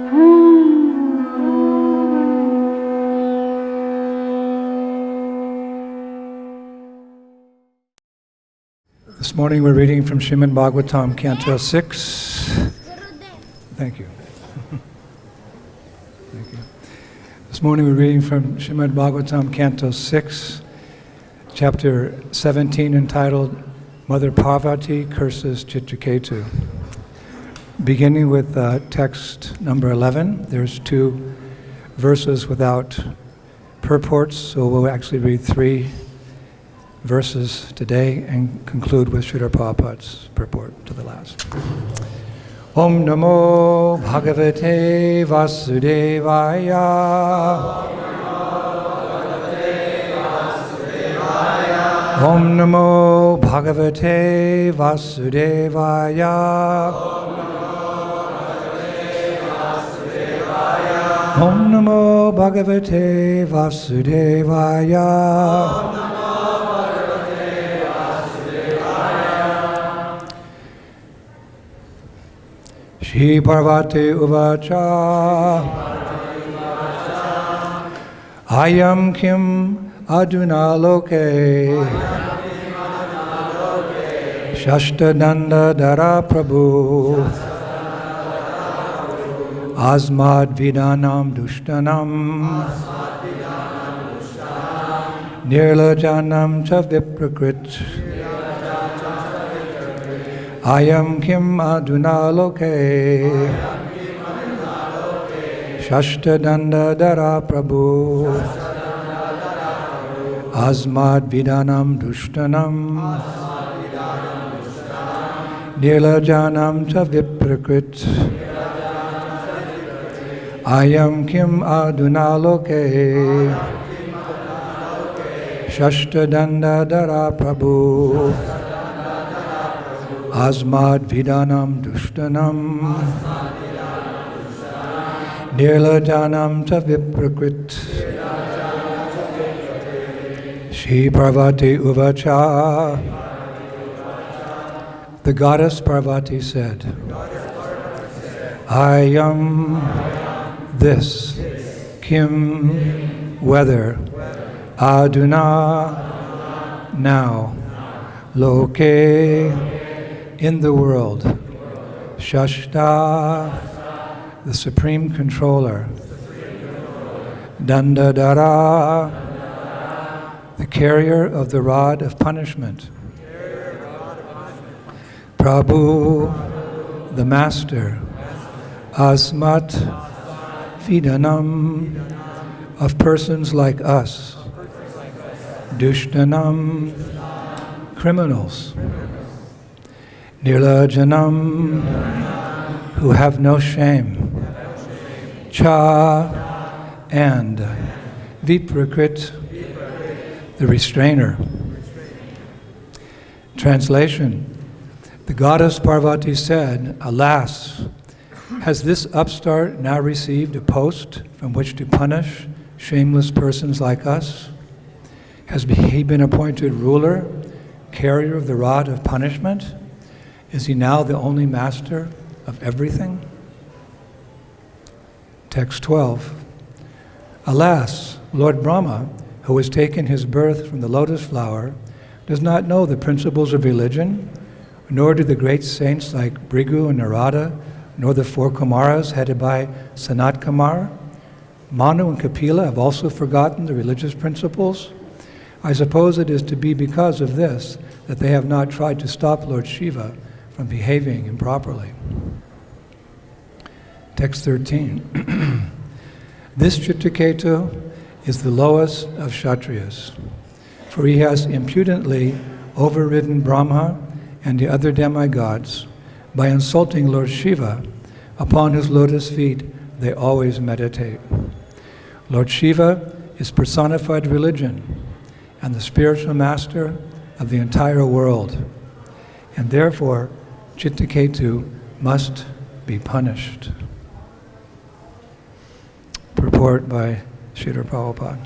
This morning we're reading from Srimad Bhagavatam, Canto 6. Thank you. Thank you. This morning we're reading from Srimad Bhagavatam, Canto 6, Chapter 17, entitled Mother Parvati Curses Chitraketu. Beginning with text number 11, there's 2 verses without purports, so we'll actually read 3 verses today and conclude with Srila Prabhupada's purport to the last. Om Namo Bhagavate Vasudevaya. Om Namo Bhagavate Vasudevaya. Om Namo Bhagavate Vasudevaya. Shri Pārvatī uvacha Ayam kim aduna loke Shashtadanda dara prabhu Asmad vidanam dushtanam Nirlajanam cha viprakrit Ayam kim aduna loke Shashtadanda dara prabhu Asmad vidanam dushtanam Nirlajanam cha viprakrit Ayam kim aduna loke Shashtadanda dara prabhu Asmad vidanam dushtanam Nirlajanam cha viprakrit Shri Pārvatī uvacha. The goddess Parvati said, I am this, kim, whether, aduna, now, loke, in the world, Shashta, the supreme controller, Dandadara, the carrier of the rod of punishment, Prabhu, the master, Asmat, Vidanam, of persons like us, Dushtanam, criminals, Nirlajanam, who have no shame, Cha, and Viprakrit, the restrainer. Translation: the goddess Parvati said, alas, has this upstart now received a post from which to punish shameless persons like us? Has he been appointed ruler, carrier of the rod of punishment? Is he now the only master of everything? Text 12. Alas, Lord Brahma, who has taken his birth from the lotus flower, does not know the principles of religion, nor do the great saints like Bhrigu and Narada, nor the 4 Kumaras headed by Sanat Kumar. Manu and Kapila have also forgotten the religious principles. I suppose it is to be because of this that they have not tried to stop Lord Shiva from behaving improperly. Text 13. This Chitraketu is the lowest of Kshatriyas, for he has impudently overridden Brahma and the other demigods by insulting Lord Shiva. Upon his lotus feet they always meditate. Lord Shiva is personified religion and the spiritual master of the entire world, and therefore Chitraketu must be punished. Purport by Srila Prabhupada.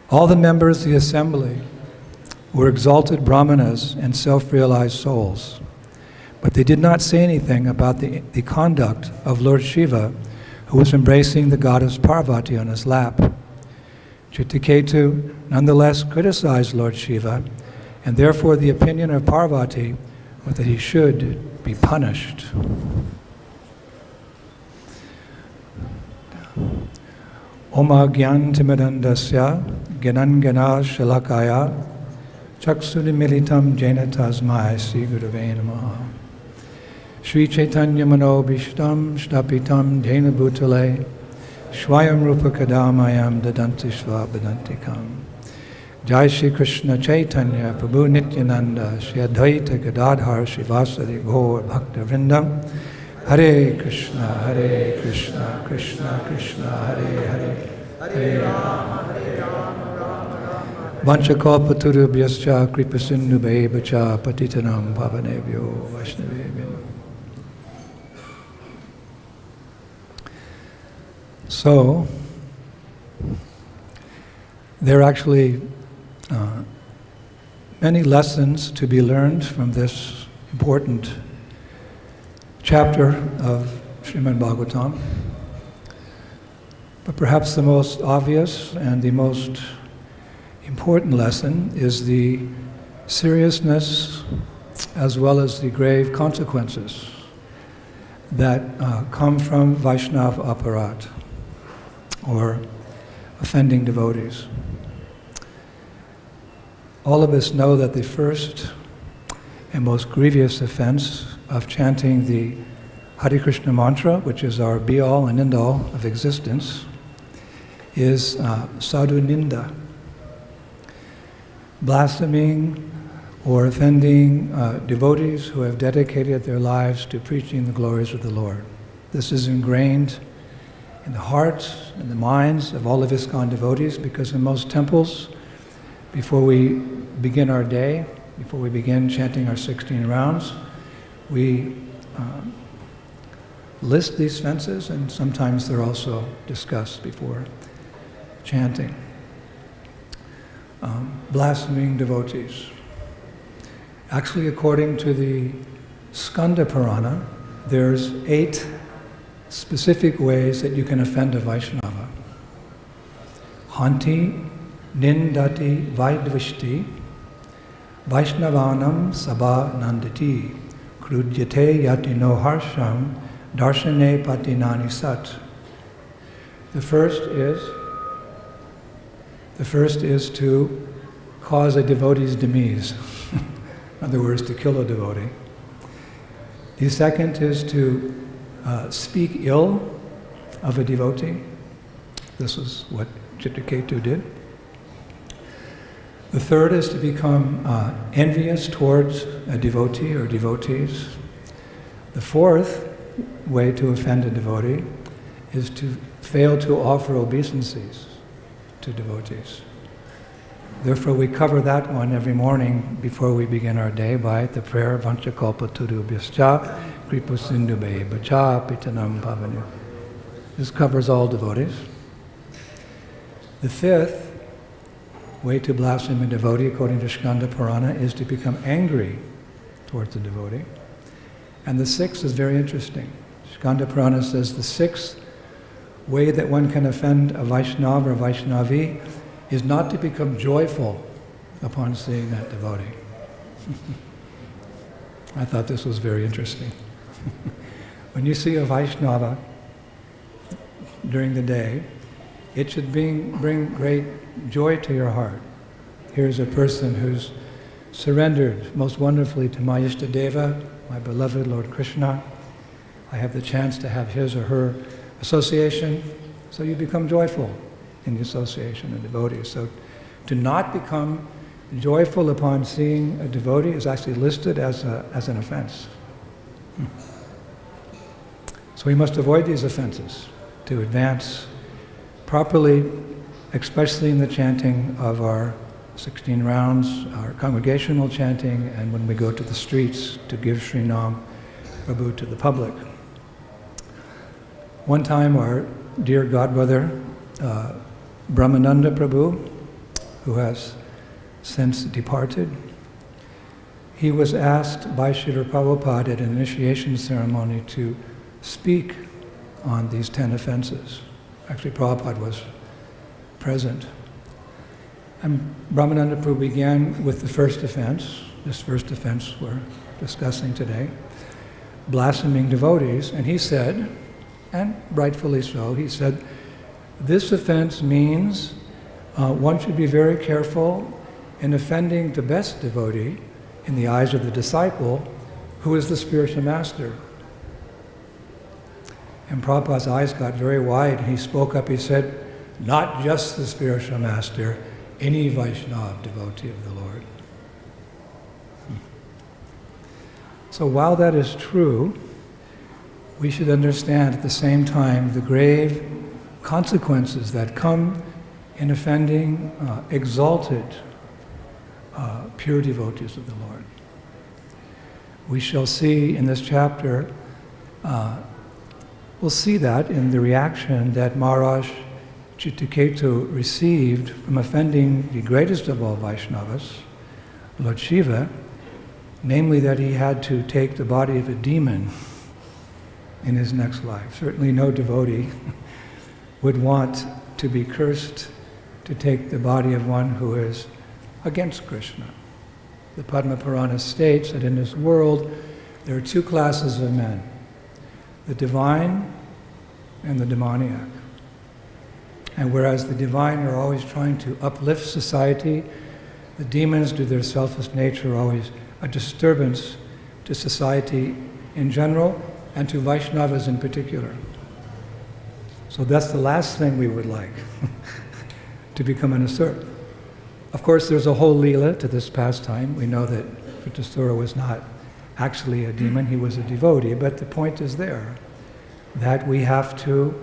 All the members of the assembly were exalted brahmanas and self-realized souls. But they did not say anything about the conduct of Lord Shiva, who was embracing the goddess Parvati on his lap. Chitraketu nonetheless criticized Lord Shiva, and therefore the opinion of Parvati was that he should be punished. Oma gyan timidandasya gyanangana shalakaya chaksunimilitam jena tasmai Sri Gurave Namaha. Sri Chaitanya Mano Bhishtam Shtapitam Jena Bhutale Shvayam Rupa Kadamayam Dadanti Shva Badantikam. Jai Shri Krishna Chaitanya Prabhu Nityananda Shri Advaita Gadadhar Shivasari Gaur Bhakta Vrindam. Hare Krishna Krishna Krishna Hare Hare Hare Rama Vanchakalpatarubhyascha Kripasindubheva Patitanam Pavanebhyo Vaishnavebhyo. So, there are actually many lessons to be learned from this important chapter of Srimad Bhagavatam. But perhaps the most obvious and the most important lesson is the seriousness as well as the grave consequences that come from Vaishnava aparat, or offending devotees. All of us know that the first and most grievous offense of chanting the Hare Krishna mantra, which is our be-all and end-all of existence, is sadhu ninda, blaspheming or offending devotees who have dedicated their lives to preaching the glories of the Lord. This is ingrained in the hearts and the minds of all of ISKCON devotees, because in most temples, before we begin our day, before we begin chanting our 16 rounds, we list these offenses, and sometimes they're also discussed before chanting. Blaspheming devotees. Actually, according to the Skanda Purana, there's 8 specific ways that you can offend a Vaishnava. Hanti, nindati, vaidvishti, Vaishnavanam sabha nandati, krudyate yati no harsham, darshane patinani sat. The first is to cause a devotee's demise. In other words, to kill a devotee. The second is to speak ill of a devotee. This is what Chitraketu did. The third is to become envious towards a devotee or devotees. The fourth way to offend a devotee is to fail to offer obeisances to devotees. Therefore, we cover that one every morning before we begin our day by the prayer Vanchakalpatarubhyascha Kripasindubheva Pitanam Pavanu. This covers all devotees. The fifth way to blaspheme a devotee, according to Skanda Purana, is to become angry towards the devotee. And the sixth is very interesting. Skanda Purana says the sixth way that one can offend a Vaishnava or Vaishnavi is not to become joyful upon seeing that devotee. I thought this was very interesting. When you see a Vaishnava during the day, it should bring great joy to your heart. Here's a person who's surrendered most wonderfully to my Ishtadeva, my beloved Lord Krishna. I have the chance to have his or her association, so you become joyful in the association of devotees. So to not become joyful upon seeing a devotee is actually listed as an offense. So we must avoid these offenses to advance properly, especially in the chanting of our 16 rounds, our congregational chanting, and when we go to the streets to give Sri Nam Prabhu to the public. One time our dear godbrother, Brahmananda Prabhu, who has since departed, he was asked by Srila Prabhupada at an initiation ceremony to speak on these 10 offenses. Actually, Prabhupada was present. And Brahmananda Prabhu began with the first offense, this first offense we're discussing today, blaspheming devotees, and he said, and rightfully so, he said, this offense means one should be very careful in offending the best devotee in the eyes of the disciple, who is the spiritual master. And Prabhupada's eyes got very wide, and he spoke up, he said, not just the spiritual master, any Vaishnava devotee of the Lord. So while that is true, we should understand at the same time the grave consequences that come in offending exalted, pure devotees of the Lord. We shall see in this chapter, we'll see that in the reaction that Maharaj Chitraketu received from offending the greatest of all Vaishnavas, Lord Shiva, namely that he had to take the body of a demon in his next life. Certainly no devotee would want to be cursed to take the body of one who is against Krishna. The Padma Purana states that in this world there are two classes of men, the divine and the demoniac. And whereas the divine are always trying to uplift society, the demons, due to their selfish nature, are always a disturbance to society in general and to Vaishnavas in particular. So that's the last thing we would like, to become an asura. Of course, there's a whole Leela to this pastime. We know that Vritrasura was not actually a demon, he was a devotee, but the point is there, that we have to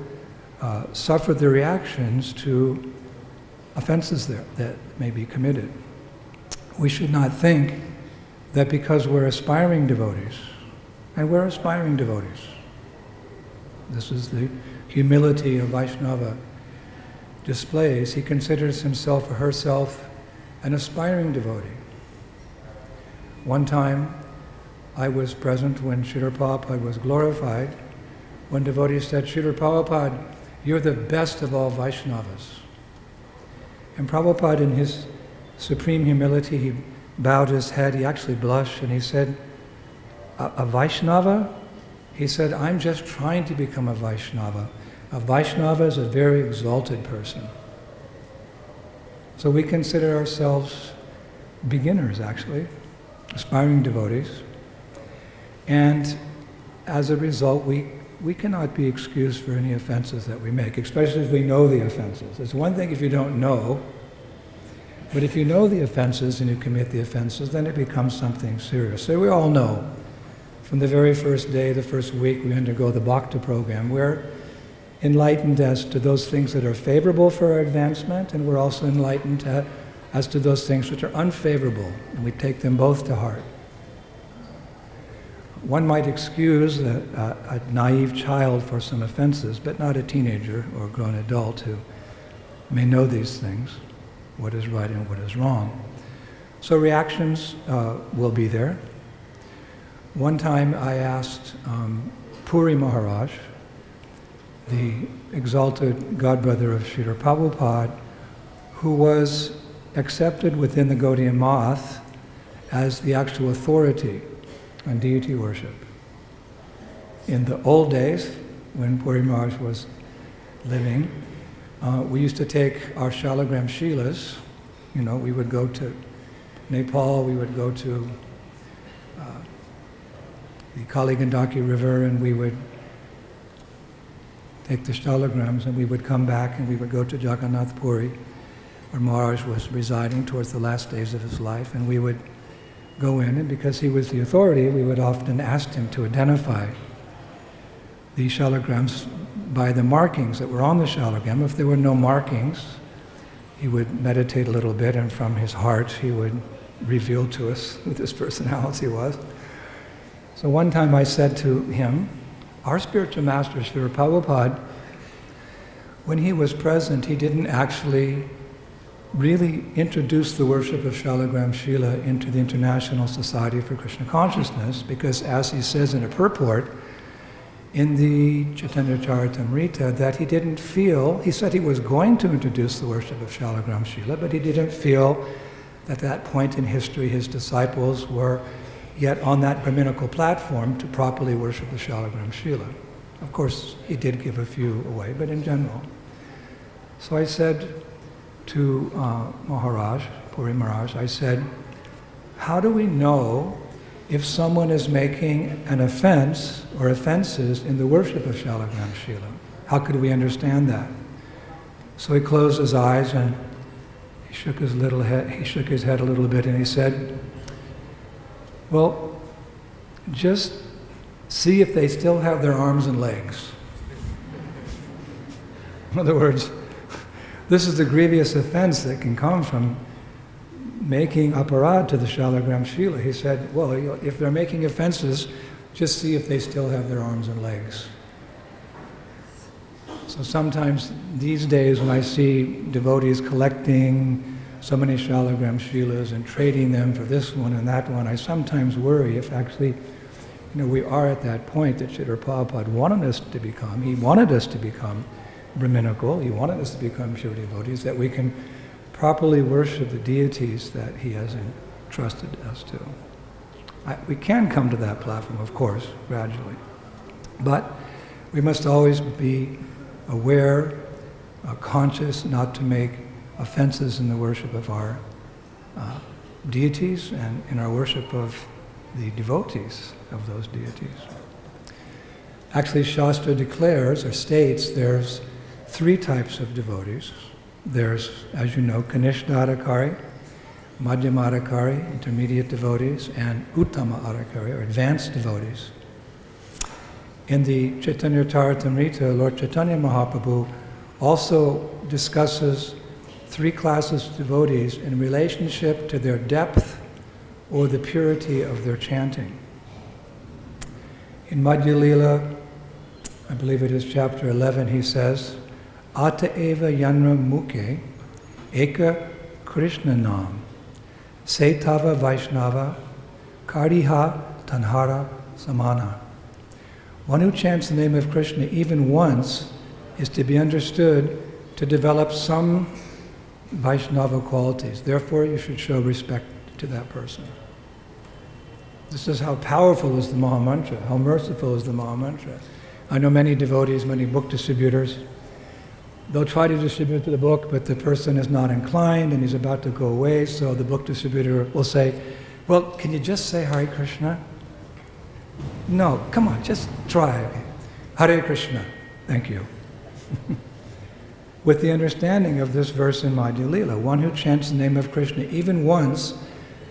suffer the reactions to offenses that may be committed. We should not think that because we're aspiring devotees, and we're aspiring devotees, this is the humility of Vaishnava displays, he considers himself or herself an aspiring devotee. One time I was present when Srila Prabhupada was glorified, when devotees said, Srila Prabhupada, you're the best of all Vaishnavas. And Prabhupada, in his supreme humility, he bowed his head, he actually blushed, and he said, a Vaishnava? He said, I'm just trying to become a Vaishnava. A Vaishnava is a very exalted person. So we consider ourselves beginners, actually, aspiring devotees. And as a result, we cannot be excused for any offenses that we make, especially if we know the offenses. It's one thing if you don't know, but if you know the offenses and you commit the offenses, then it becomes something serious. So we all know, from the very first day, the first week, we undergo the Bhakti program, we're enlightened as to those things that are favorable for our advancement, and we're also enlightened as to those things which are unfavorable, and we take them both to heart. One might excuse a naive child for some offenses, but not a teenager or a grown adult who may know these things, what is right and what is wrong. So reactions will be there. One time I asked Puri Maharaj, the exalted godbrother of Srila Prabhupada, who was accepted within the Gaudiya Math as the actual authority on deity worship. In the old days, when Puri Maharaj was living, we used to take our shalagram shilas, we would go to Nepal, we would go to the Kali Gandaki River, and we would take the shalagrams, and we would come back and we would go to Jagannath Puri, where Maharaj was residing towards the last days of his life, and we would go in, and because he was the authority, we would often ask him to identify the shalagrams by the markings that were on the shalagram. If there were no markings, he would meditate a little bit, and from his heart he would reveal to us who this personality was. So one time I said to him, our spiritual master, Srila Prabhupada, when he was present, he didn't actually really introduced the worship of Shalagram Shila into the International Society for Krishna Consciousness, because as he says in a purport in the Chaitanya Charitamrita, that he didn't feel, he said he was going to introduce the worship of Shalagram Shila, but he didn't feel at that point in history his disciples were yet on that Brahminical platform to properly worship the Shalagram Shila. Of course, he did give a few away, but in general. So I said to Maharaj, Puri Maharaj, I said, how do we know if someone is making an offense or offenses in the worship of Shalagram Shila? How could we understand that? So he closed his eyes and he shook his head a little bit and he said, well, just see if they still have their arms and legs. In other words, this is the grievous offense that can come from making aparad to the Shalagram Shila. He said, well, if they're making offenses, just see if they still have their arms and legs. So sometimes these days when I see devotees collecting so many Shalagram Shilas and trading them for this one and that one, I sometimes worry if actually, we are at that point that Srila Prabhupada wanted us to become. He wanted us to become Brahminical. He wanted us to become pure devotees, that we can properly worship the deities that he has entrusted us to. We can come to that platform, of course, gradually. But we must always be aware, conscious not to make offenses in the worship of our deities and in our worship of the devotees of those deities. Actually, Shastra declares or states there's 3 types of devotees. There's, as you know, Kanishta Adhikari, Madhyama Adhikari, intermediate devotees, and Uttama Adhikari, or advanced devotees. In the Chaitanya Charitamrita, Lord Chaitanya Mahaprabhu also discusses 3 classes of devotees in relationship to their depth or the purity of their chanting. In Madhya Lila, I believe it is chapter 11, he says, Ata eva yanra mukhe eka Krishna nam setava vaishnava kardiha tanhara samana. One who chants the name of Krishna even once is to be understood to develop some Vaishnava qualities. Therefore, you should show respect to that person. This is how powerful is the Maha Mantra, how merciful is the Maha Mantra. I know many devotees, many book distributors, they'll try to distribute the book, but the person is not inclined and he's about to go away, so the book distributor will say, well, can you just say Hare Krishna? No, come on, just try. Hare Krishna. Thank you. With the understanding of this verse in Madhya Lila, one who chants the name of Krishna even once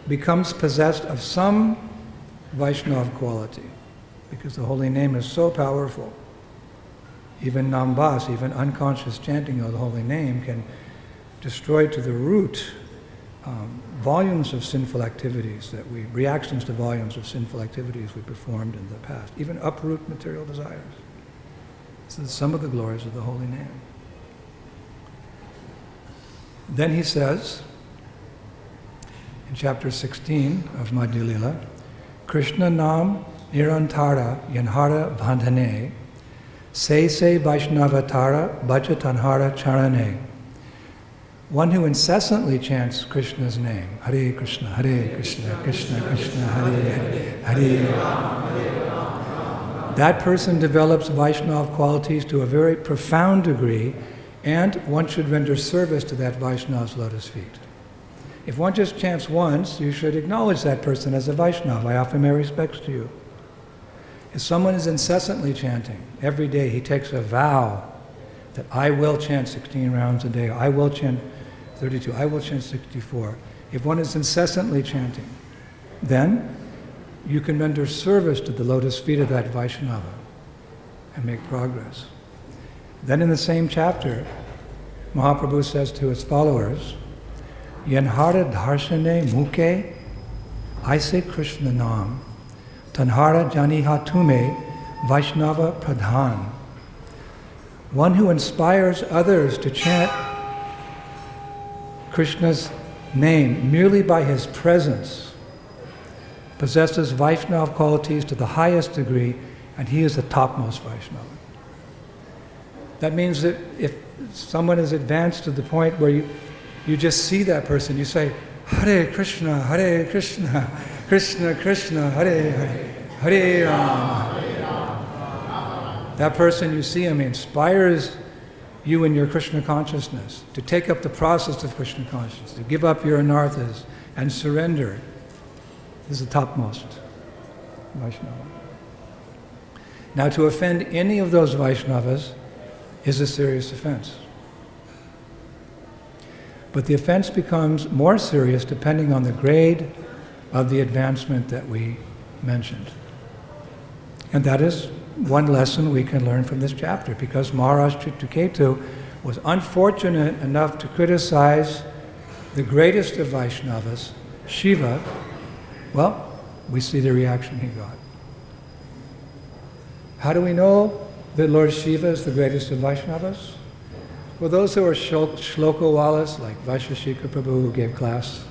becomes possessed of some Vaishnava quality, because the holy name is so powerful. Even nambas, even unconscious chanting of the holy name can destroy to the root volumes of sinful activities reactions to volumes of sinful activities we performed in the past, even uproot material desires. This is some of the glories of the holy name. Then he says, in chapter 16 of Madhya Lila, Krishna nam nirantara yanhara bandhane se Vaishnavatara bhajatanhara charane. One who incessantly chants Krishna's name, Hare Krishna, Krishna Krishna, Hare Hare. That person develops Vaishnava qualities to a very profound degree, and one should render service to that Vaishnava's lotus feet. If one just chants once, you should acknowledge that person as a Vaishnava. I offer my respects to you. If someone is incessantly chanting, every day he takes a vow that I will chant 16 rounds a day, I will chant 32, I will chant 64. If one is incessantly chanting, then you can render service to the lotus feet of that Vaishnava and make progress. Then in the same chapter, Mahaprabhu says to his followers, Yanhara dharshane mukhe aise Krishna nam tanhara janiha tume Vaishnava pradhan. One who inspires others to chant Krishna's name merely by his presence possesses Vaishnava qualities to the highest degree, and he is the topmost Vaishnava. That means that if someone is advanced to the point where you just see that person, you say, Hare Krishna, Krishna Krishna, Hare Hare, Hare Rama. That person, you see him, inspires you in your Krishna consciousness to take up the process of Krishna consciousness, to give up your anarthas and surrender. This is the topmost Vaishnava. Now, to offend any of those Vaishnavas is a serious offense. But the offense becomes more serious depending on the grade of the advancement that we mentioned. And that is one lesson we can learn from this chapter, because Maharaj Chitraketu was unfortunate enough to criticize the greatest of Vaishnavas, Shiva. Well, we see the reaction he got. How do we know that Lord Shiva is the greatest of Vaishnavas? Well, those who are shlokawalas, like Vaisheshika Prabhu, who gave class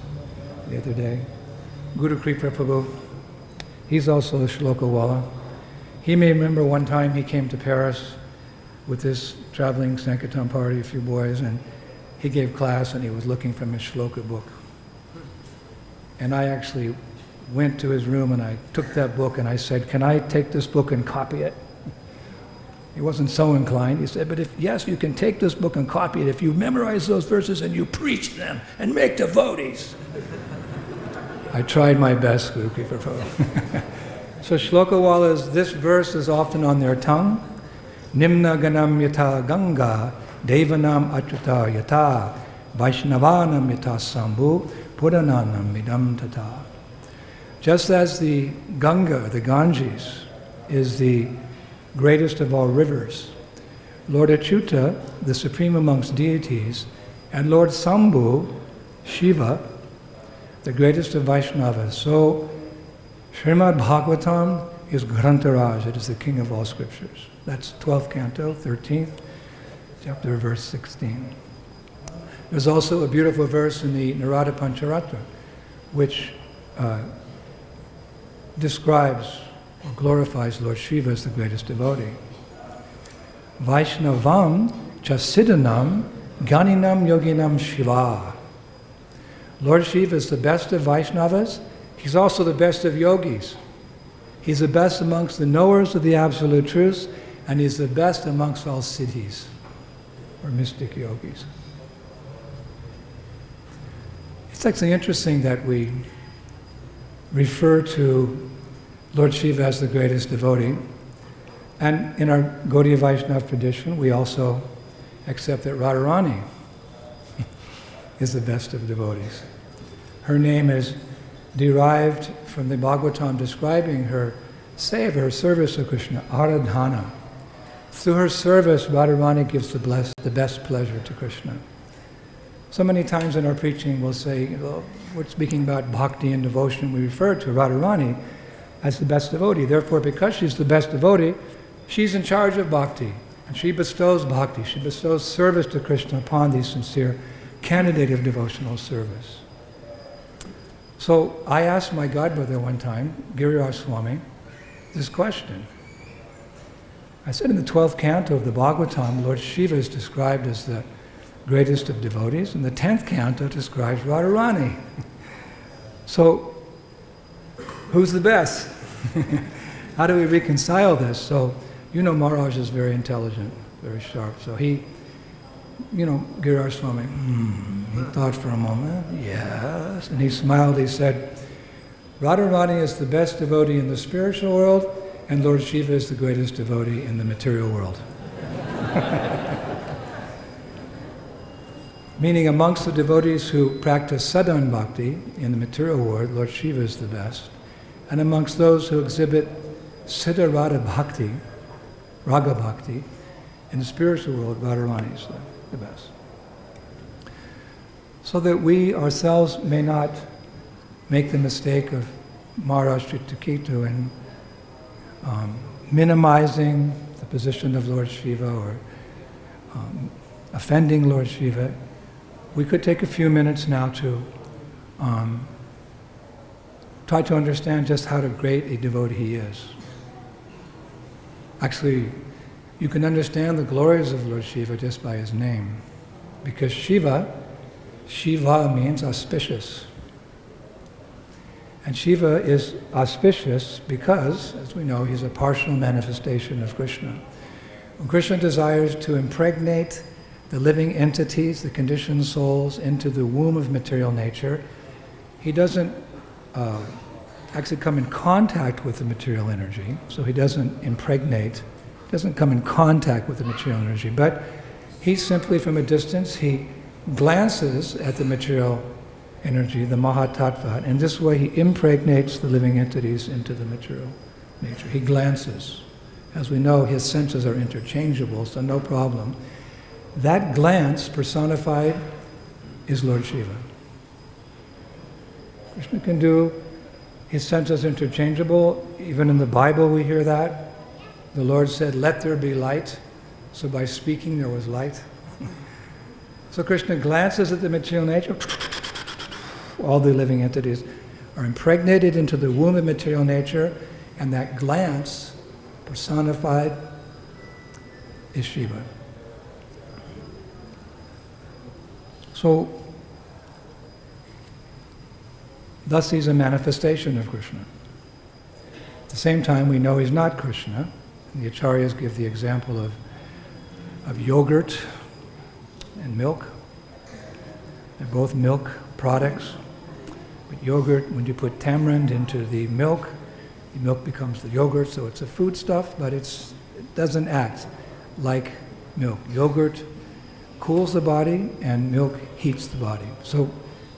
the other day, Guru Kripa Prabhu, he's also a shlokawala. He may remember one time he came to Paris with this traveling Sankirtan party, a few boys, and he gave class and he was looking from his shloka book. And I actually went to his room and I took that book and I said, can I take this book and copy it? He wasn't so inclined. He said, but yes, you can take this book and copy it if you memorize those verses and you preach them and make devotees. I tried my best, Guru Kripa Prabhu. So shlokawalas, this verse is often on their tongue. Nimna ganam yata ganga, devanam achuta yata, vaishnavanam yata sambhu, purananam midam tata. Just as the Ganga, the Ganges, is the greatest of all rivers, Lord Achyuta, the supreme amongst deities, and Lord Sambhu, Shiva, the greatest of Vaishnavas. So Srimad Bhagavatam is Grantaraj, it is the king of all scriptures. That's 12th canto, 13th chapter, verse 16. There's also a beautiful verse in the Narada Pancharatra, which describes or glorifies Lord Shiva as the greatest devotee. Vaishnavam chasidanam gyaninam yoginam Shiva. Lord Shiva is the best of Vaishnavas. He's also the best of yogis. He's the best amongst the knowers of the absolute truths, and he's the best amongst all siddhis, or mystic yogis. It's actually interesting that we refer to Lord Shiva as the greatest devotee. And in our Gaudiya Vaishnava tradition, we also accept that Radharani is the best of devotees. Her name is derived from the Bhagavatam describing her seva, her service to Krishna, Aradhana. Through her service, Radharani gives the best pleasure to Krishna. So many times in our preaching we'll say, we're speaking about bhakti and devotion, we refer to Radharani as the best devotee. Therefore, because she's the best devotee, she's in charge of bhakti. And she bestows bhakti, she bestows service to Krishna upon the sincere candidate of devotional service. So I asked my godbrother one time, Giriraj Swami, this question. I said, in the 12th canto of the Bhagavatam, Lord Shiva is described as the greatest of devotees, and the 10th canto describes Radharani. So, who's the best? How do we reconcile this? So, Maharaj is very intelligent, very sharp. So he, Giriraj Swami, he thought for a moment, yes, and he smiled, he said, Radharani is the best devotee in the spiritual world, and Lord Shiva is the greatest devotee in the material world. Meaning amongst the devotees who practice sadhana bhakti in the material world, Lord Shiva is the best. And amongst those who exhibit siddha radha bhakti, raga bhakti, in the spiritual world, Radharani is the best. So that we ourselves may not make the mistake of Maharaj Chitraketu in minimizing the position of Lord Shiva or offending Lord Shiva, we could take a few minutes now to try to understand just how great a devotee he is. Actually, you can understand the glories of Lord Shiva just by his name, because Shiva means auspicious. And Shiva is auspicious because, as we know, he's a partial manifestation of Krishna. When Krishna desires to impregnate the living entities, the conditioned souls, into the womb of material nature, he doesn't actually come in contact with the material energy, so he doesn't impregnate, doesn't come in contact with the material energy, but he simply, from a distance, he glances at the material energy, the Mahatattva, and this way he impregnates the living entities into the material nature. He glances. As we know, his senses are interchangeable, so no problem. That glance personified is Lord Shiva. Krishna can do his senses interchangeable. Even in the Bible we hear that. The Lord said, "Let there be light." So by speaking there was light. So Krishna glances at the material nature. All the living entities are impregnated into the womb of material nature, and that glance personified is Shiva. So, thus he's a manifestation of Krishna. At the same time, we know he's not Krishna. The Acharyas give the example of yogurt and milk. They're both milk products. But yogurt, when you put tamarind into the milk becomes the yogurt, so it's a foodstuff, but it doesn't act like milk. Yogurt cools the body and milk heats the body. So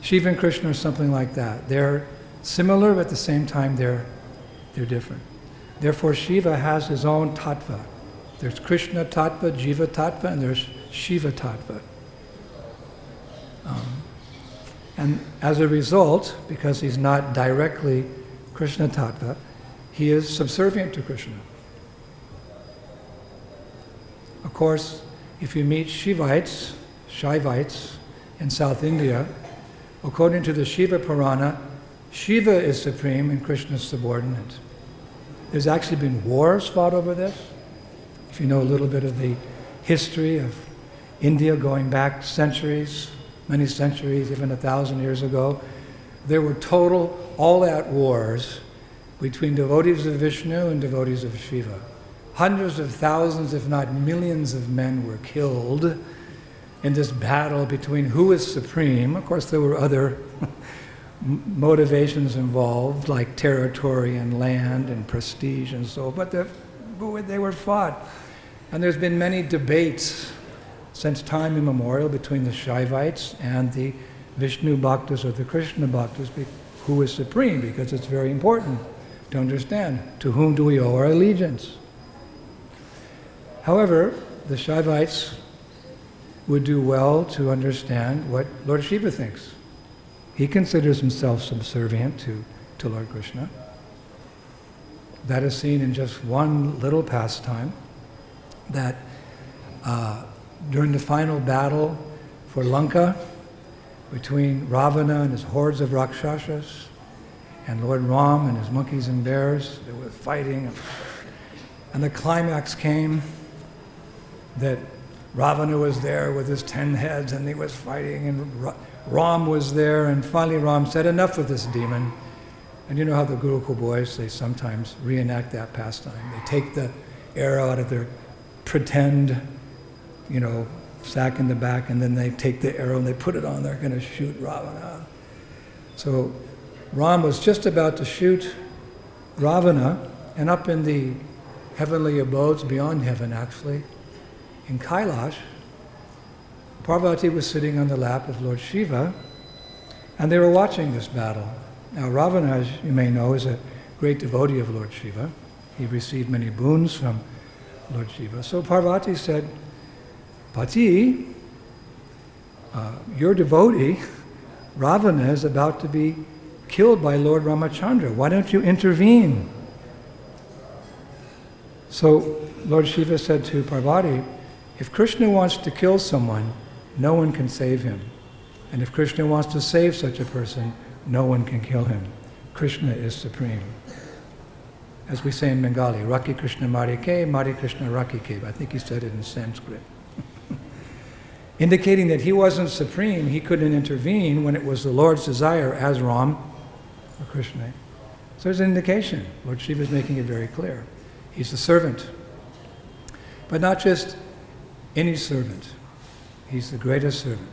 Shiva and Krishna are something like that. They're similar, but at the same time they're different. Therefore Shiva has his own tattva. There's Krishna tattva, Jiva tattva, and there's Shiva tattva. And as a result, because he's not directly Krishna tattva, he is subservient to Krishna. Of course, if you meet Shaivites in South India, according to the Shiva Purana, Shiva is supreme and Krishna is subordinate. There's actually been wars fought over this. If you know a little bit of the history of India going back centuries, many centuries, even 1,000 years ago, there were total all-out wars between devotees of Vishnu and devotees of Shiva. Hundreds of thousands, if not millions of men were killed in this battle between who is supreme. Of course, there were other motivations involved, like territory and land and prestige and so on, but they were fought. And there's been many debates since time immemorial between the Shaivites and the Vishnu Bhaktas or the Krishna Bhaktas, who is supreme, because it's very important to understand to whom do we owe our allegiance. However, the Shaivites would do well to understand what Lord Shiva thinks. He considers himself subservient to Lord Krishna. That is seen in just one little pastime, that during the final battle for Lanka, between Ravana and his hordes of Rakshasas, and Lord Ram and his monkeys and bears, they were fighting. And the climax came that Ravana was there with his 10 heads and he was fighting, and Ram was there, and finally Ram said, "Enough of this demon." And you know how the Gurukul boys, they sometimes reenact that pastime. They take the arrow out of their pretend, sack in the back, and then they take the arrow and they put it on, they're going to shoot Ravana. So Ram was just about to shoot Ravana, and up in the heavenly abodes, beyond heaven actually, in Kailash, Parvati was sitting on the lap of Lord Shiva, and they were watching this battle. Now Ravana, as you may know, is a great devotee of Lord Shiva. He received many boons from Lord Shiva. So Parvati said, "Pati, your devotee, Ravana, is about to be killed by Lord Ramachandra. Why don't you intervene?" So Lord Shiva said to Parvati, "If Krishna wants to kill someone, no one can save him. And if Krishna wants to save such a person, no one can kill him. Krishna is supreme. As we say in Bengali, Raki Krishna Mari Ke, Mari Krishna Raki Ke. I think he said it in Sanskrit. Indicating that he wasn't supreme, he couldn't intervene when it was the Lord's desire as Ram or Krishna. So there's an indication. Lord Shiva is making it very clear. He's the servant. But not just any servant. He's the greatest servant.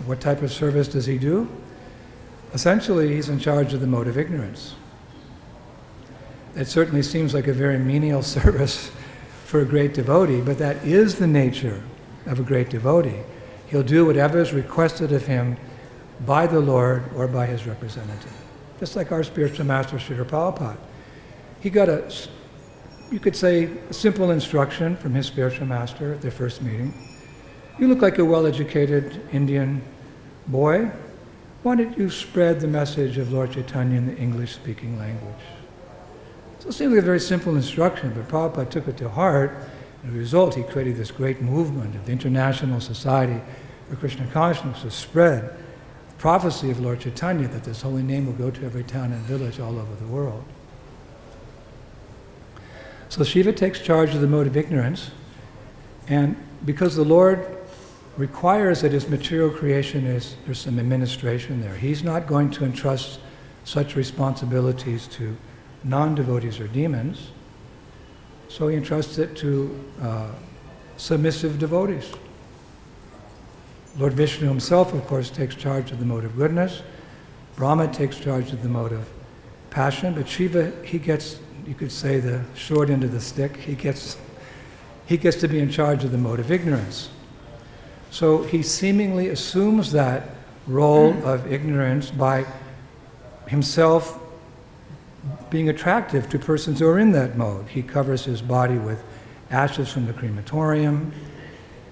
What type of service does he do? Essentially, he's in charge of the mode of ignorance. It certainly seems like a very menial service for a great devotee, but that is the nature of a great devotee. He'll do whatever is requested of him by the Lord or by his representative. Just like our spiritual master, Srila Prabhupada. He got you could say, a simple instruction from his spiritual master at their first meeting. You look like a well-educated Indian boy. Why don't you spread the message of Lord Chaitanya in the English-speaking language? So it seems like a very simple instruction, but Prabhupada took it to heart. As a result, he created this great movement of the International Society for Krishna Consciousness to spread the prophecy of Lord Chaitanya that this holy name will go to every town and village all over the world. So Shiva takes charge of the mode of ignorance, and because the Lord requires that his material creation there's some administration there. He's not going to entrust such responsibilities to non-devotees or demons, so he entrusts it to submissive devotees. Lord Vishnu himself, of course, takes charge of the mode of goodness. Brahma takes charge of the mode of passion, but Shiva, he gets, you could say, the short end of the stick. He gets to be in charge of the mode of ignorance. So he seemingly assumes that role of ignorance by himself being attractive to persons who are in that mode. He covers his body with ashes from the crematorium.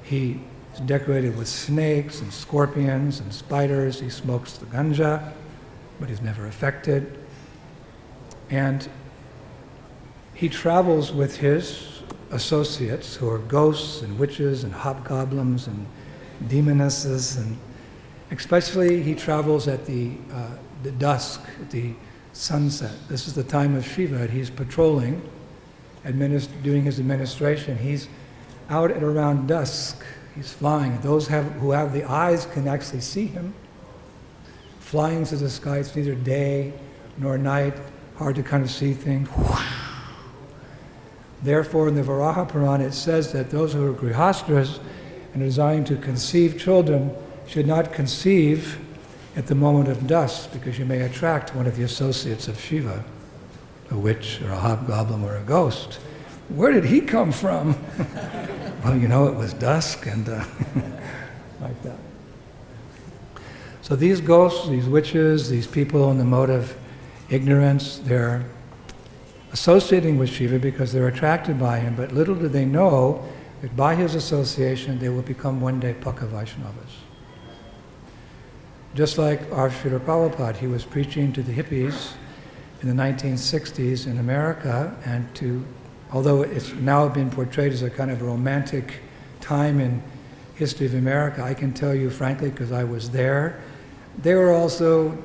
He is decorated with snakes and scorpions and spiders. He smokes the ganja, but he's never affected. And he travels with his associates, who are ghosts and witches and hobgoblins and demonesses, and especially he travels at the dusk, at the sunset. This is the time of Shiva. He's patrolling, doing his administration. He's out at around dusk. He's flying. Those who have the eyes can actually see him flying to the sky. It's neither day nor night, hard to kind of see things. Therefore, in the Varaha Purana, it says that those who are grihastras and are desiring to conceive children should not conceive at the moment of dusk, because you may attract one of the associates of Shiva, a witch or a hobgoblin or a ghost. Where did he come from? Well, it was dusk and like that. So these ghosts, these witches, these people in the mode of ignorance, they're associating with Shiva because they're attracted by him, but little do they know that by his association they will become one day Pakka Vaishnavas. Just like our Srila Prabhupada, he was preaching to the hippies in the 1960s in America, and although it's now been portrayed as a kind of romantic time in history of America, I can tell you frankly, because I was there, they were also,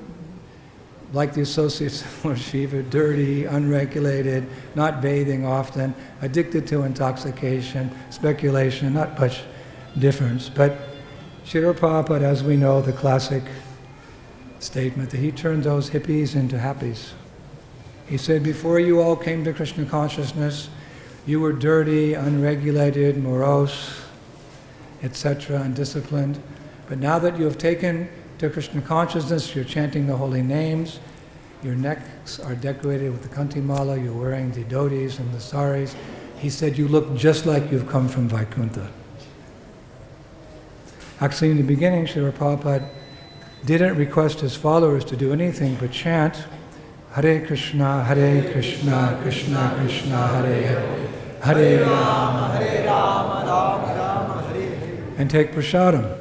like the associates of Lord Shiva, dirty, unregulated, not bathing often, addicted to intoxication, speculation, not much difference. But Srila Prabhupada, as we know, the classic statement that he turned those hippies into happies. He said, before you all came to Krishna consciousness, you were dirty, unregulated, morose, etc., undisciplined. But now that you have taken to Krishna consciousness, you're chanting the holy names, your necks are decorated with the kantimala, you're wearing the dhotis and the saris. He said, you look just like you've come from Vaikuntha. Actually, in the beginning, Srila Prabhupada didn't request his followers to do anything but chant Hare Krishna, Krishna Krishna, Hare Hare, Hare Rama, Rama Rama, Hare Hare, and take prasadam.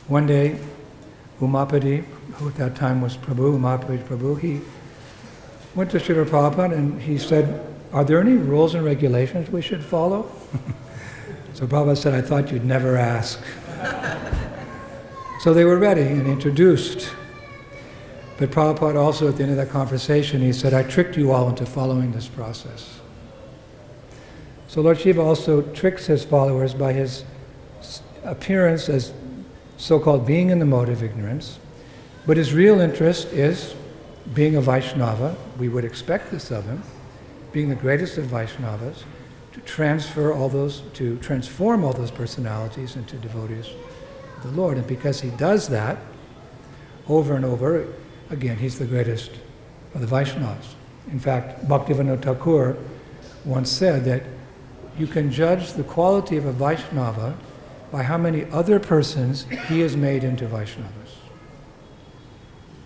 One day, Umapati, who at that time was Umapati Prabhu, he went to Srila Prabhupada and he said, are there any rules and regulations we should follow? So Prabhupada said, I thought you'd never ask. So they were ready and introduced. But Prabhupada also, at the end of that conversation, he said, I tricked you all into following this process. So Lord Shiva also tricks his followers by his appearance as so-called being in the mode of ignorance, but his real interest is being a Vaishnava. We would expect this of him, being the greatest of Vaishnavas, to transform all those personalities into devotees of the Lord. And because he does that over and over, again, he's the greatest of the Vaishnavas. In fact, Bhaktivinoda Thakur once said that you can judge the quality of a Vaishnava by how many other persons he has made into Vaishnavas.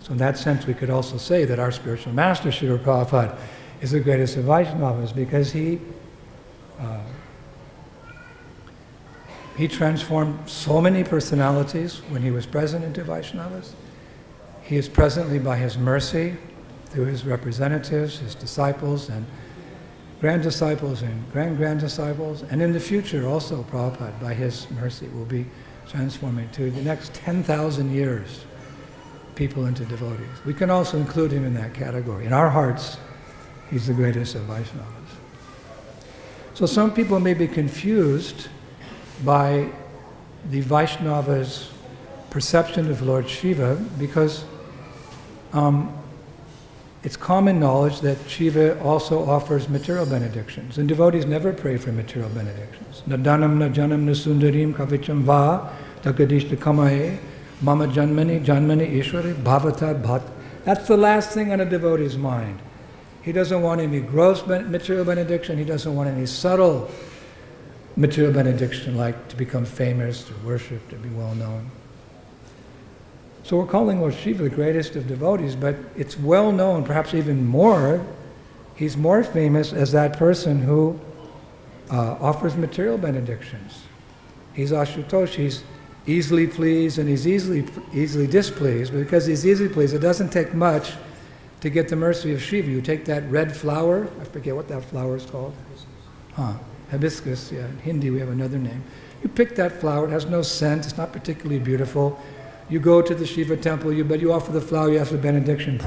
So in that sense, we could also say that our spiritual master, Srila Prabhupada, is the greatest of Vaishnavas because he transformed so many personalities when he was present into Vaishnavas. He is presently, by his mercy, through his representatives, his disciples, and grand-disciples and grand-grand-disciples, and in the future also, Prabhupada, by his mercy, will be transforming to the next 10,000 years people into devotees. We can also include him in that category. In our hearts, he's the greatest of Vaishnavas. So some people may be confused by the Vaishnava's perception of Lord Shiva because it's common knowledge that Shiva also offers material benedictions, and devotees never pray for material benedictions. Na dhanam na janam na sundarim kavicham va takadishta kamae mama janmani ishwari bhavatat bhat. That's the last thing on a devotee's mind. He doesn't want any gross material benediction. He doesn't want any subtle material benediction like to become famous, to worship, to be well known. So we're calling Lord Shiva the greatest of devotees, but it's well known, perhaps even more, he's more famous as that person who offers material benedictions. He's Ashutosh, he's easily pleased and he's easily displeased, but because he's easily pleased, it doesn't take much to get the mercy of Shiva. You take that red flower, I forget what that flower is called. Hibiscus, yeah, in Hindi we have another name. You pick that flower, it has no scent, it's not particularly beautiful. You go to the Shiva temple, you offer the flower, you ask for benediction.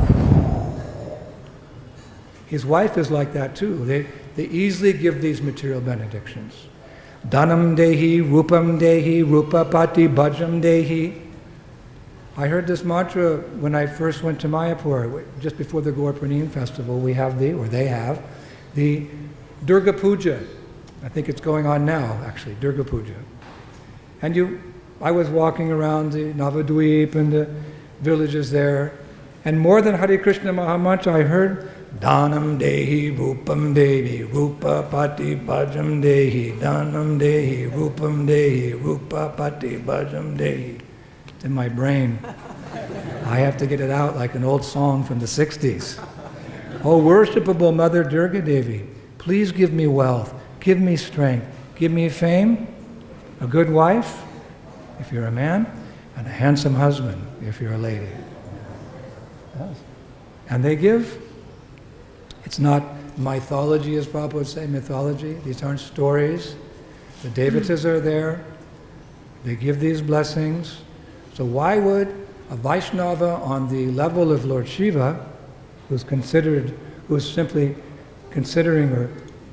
His wife is like that too. They easily give these material benedictions. Dhanam dehi, rupam dehi, rupa pati bhajam dehi. I heard this mantra when I first went to Mayapur, just before the Gaur Purnima festival. They have the Durga Puja. I think it's going on now, actually, Durga Puja. And I was walking around the Navadweep and the villages there, and more than Hare Krishna Mahamantra, I heard Dhanam Dehi Rupam Dehi Rupa Pati Bhajam Dehi Dhanam Dehi Rupam Dehi Rupa Pati Bhajam Dehi. It's in my brain. I have to get it out like an old song from the 60s. Oh, worshipable Mother Durga Devi, please give me wealth, give me strength, give me fame, a good wife, if you're a man, and a handsome husband, if you're a lady. Yes. And they give. It's not mythology, as Prabhupada would say, mythology. These aren't stories. The devatas are there. They give these blessings. So why would a Vaishnava on the level of Lord Shiva, who's simply considering or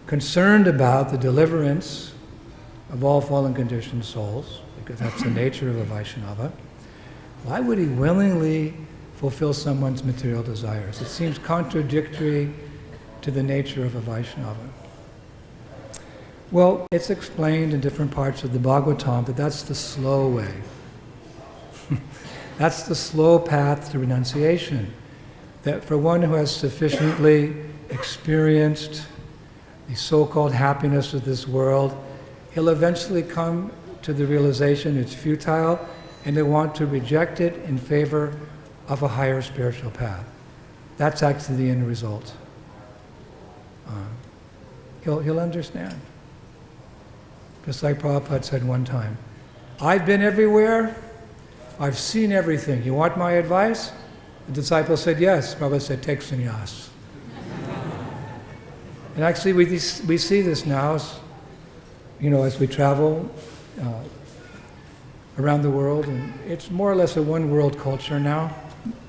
concerned about the deliverance of all fallen conditioned souls, because that's the nature of a Vaishnava, why would he willingly fulfill someone's material desires? It seems contradictory to the nature of a Vaishnava. Well, it's explained in different parts of the Bhagavatam that that's the slow way. That's the slow path to renunciation. That for one who has sufficiently experienced the so-called happiness of this world, he'll eventually come to the realization it's futile, and they want to reject it in favor of a higher spiritual path. That's actually the end result. He'll understand. Just like Prabhupada said one time, I've been everywhere, I've seen everything. You want my advice? The disciple said yes. Prabhupada said, take sannyas. And actually we see this now. as we travel around the world, and it's more or less a one world culture now.